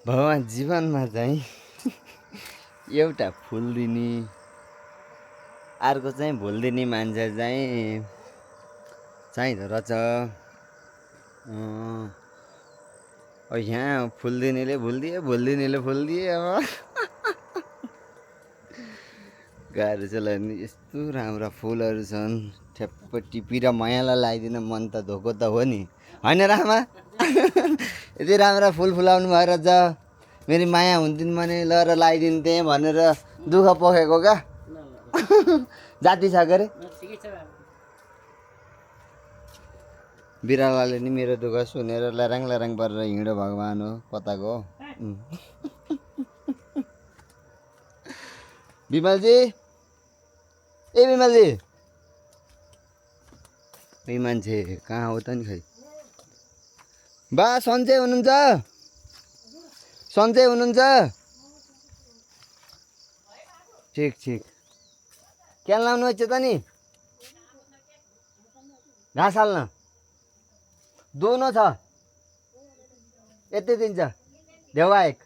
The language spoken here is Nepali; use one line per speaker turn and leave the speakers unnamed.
भगवान् जीवनमा चाहिँ एउटा फुल दिने अर्को चाहिँ भुलिदिने मान्छे चाहिँ चाहिँदो रहेछ। यहाँ फुल दिनेले भुलिदिए, भुलिदिनेले फुलिदिए। अब गाह्रो छ ल नि। यस्तो राम्रा फुलहरू छन्, ठ्याप्प टिपेर मायालाई लगाइदिन मन त धोको त हो नि, होइन रामा? यति राम्रा फुल फुलाउनु भएर रहेछ, मेरो माया हुन्थिन् भने ल र लगाइदिन्थेँ भनेर दुःख पोखेको क्या। जाति छ के अरे? बिरालोले नि मेरो दुःख सुनेर लराङ लराङ परेर हिँडो भगवान् हो, कताको हो? विमलजी, ए विमलजी, ए मान्छे कहाँ हो त नि खै? बा सन्चै हुनुहुन्छ? सन्चै हुनुहुन्छ? ठिक ठिक। क्या लाउनु छ त नि? घाँस हाल्न दुनो छ, यति दिन्छ देवा एक।